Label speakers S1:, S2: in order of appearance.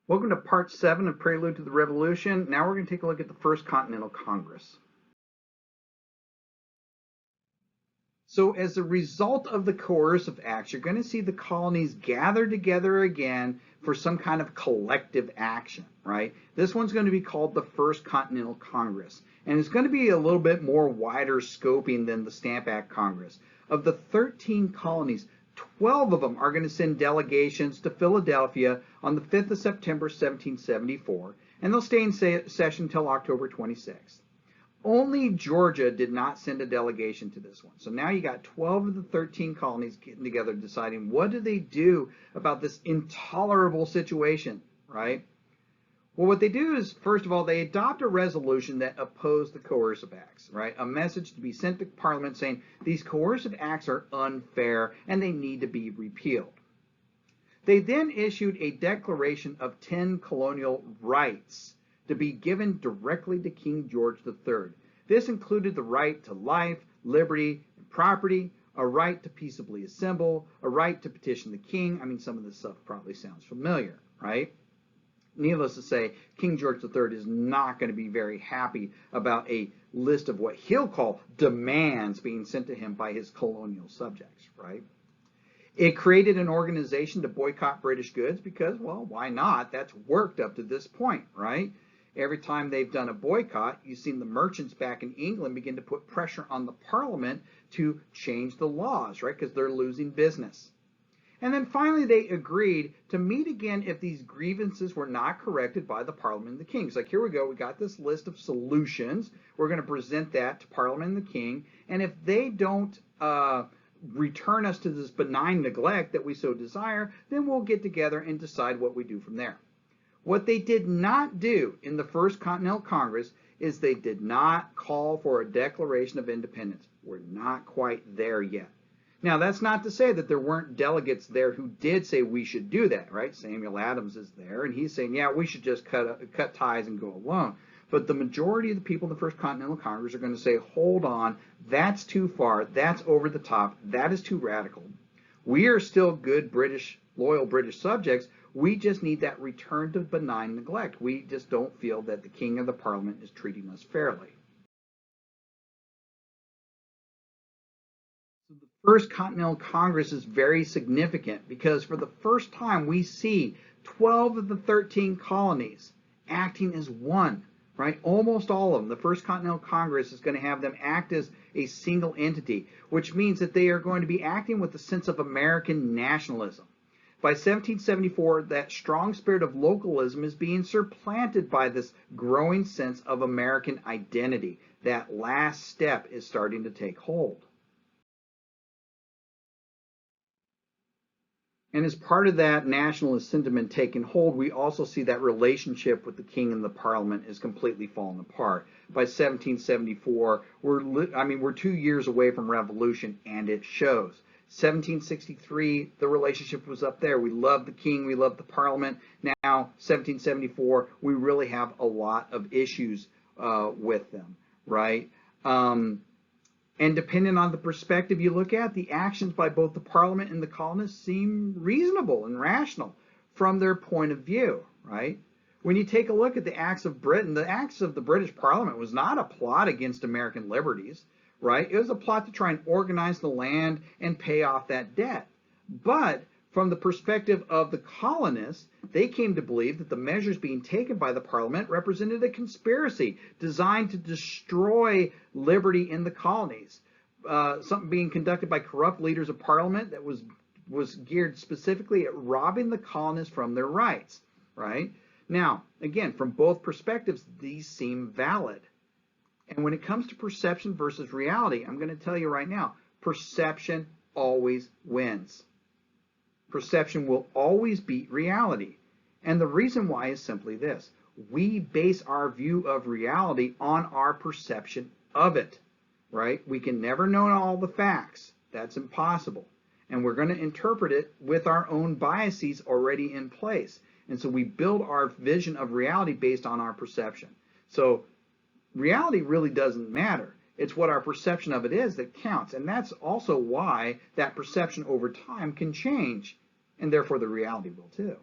S1: Welcome to part 7 of Prelude to the Revolution. Now we're going to take a look at the First Continental Congress. So as a result of the coercive acts, you're going to see the colonies gather together again for some kind of collective action, right? This one's going to be called the First Continental Congress, and it's going to be a little bit more wider scoping than the Stamp Act Congress. Of the 13 colonies, 12 of them are going to send delegations to Philadelphia on the 5th of September, 1774, and they'll stay in session until October 26th. Only Georgia did not send a delegation to this one. So now you got 12 of the 13 colonies getting together deciding what do they do about this intolerable situation, right? Well, what they do is, first of all, they adopt a resolution that opposed the coercive acts, right? A message to be sent to Parliament saying these coercive acts are unfair and they need to be repealed. They then issued a declaration of 10 colonial rights to be given directly to King George III. This included the right to life, liberty, and property, a right to peaceably assemble, a right to petition the king. I mean, some of this stuff probably sounds familiar, right? Needless to say, King George III is not going to be very happy about a list of what he'll call demands being sent to him by his colonial subjects, right? It created an organization to boycott British goods because, well, why not? That's worked up to this point, right? Every time they've done a boycott, you've seen the merchants back in England begin to put pressure on the Parliament to change the laws, right? Because they're losing business. And then finally, they agreed to meet again if these grievances were not corrected by the Parliament and the King. It's like, here we go. We got this list of solutions. We're going to present that to Parliament and the King. And if they don't return us to this benign neglect that we so desire, then we'll get together and decide what we do from there. What they did not do in the First Continental Congress is they did not call for a Declaration of Independence. We're not quite there yet. Now, that's not to say that there weren't delegates there who did say we should do that, right? Samuel Adams is there, and he's saying, yeah, we should just cut ties and go alone. But the majority of the people in the First Continental Congress are going to say, hold on, that's too far, that's over the top, that is too radical. We are still good British, loyal British subjects. We just need that return to benign neglect. We just don't feel that the King of the Parliament is treating us fairly. So the First Continental Congress is very significant because for the first time we see 12 of the 13 colonies acting as one, right? Almost all of them. The First Continental Congress is going to have them act as a single entity, which means that they are going to be acting with a sense of American nationalism. By 1774, that strong spirit of localism is being supplanted by this growing sense of American identity. That last step is starting to take hold. And as part of that nationalist sentiment taking hold, we also see that relationship with the king and the parliament is completely falling apart. By 1774, we're 2 years away from revolution, and it shows. 1763, the relationship was up there. We love the king, we love the parliament. Now, 1774, we really have a lot of issues with them, right? And depending on the perspective you look at, the actions by both the Parliament and the colonists seem reasonable and rational from their point of view, right? When you take a look at the acts of Britain, the acts of the British Parliament was not a plot against American liberties, right? It was a plot to try and organize the land and pay off that debt. But from the perspective of the colonists, they came to believe that the measures being taken by the Parliament represented a conspiracy designed to destroy liberty in the colonies. Something being conducted by corrupt leaders of Parliament that was geared specifically at robbing the colonists from their rights, right? Now, again, from both perspectives, these seem valid. And when it comes to perception versus reality, I'm going to tell you right now, perception always wins. Perception will always beat reality. And the reason why is simply this. We base our view of reality on our perception of it, right? We can never know all the facts. That's impossible. And we're going to interpret it with our own biases already in place. And so we build our vision of reality based on our perception. So reality really doesn't matter. It's what our perception of it is that counts. And that's also why that perception over time can change. And therefore the reality will too.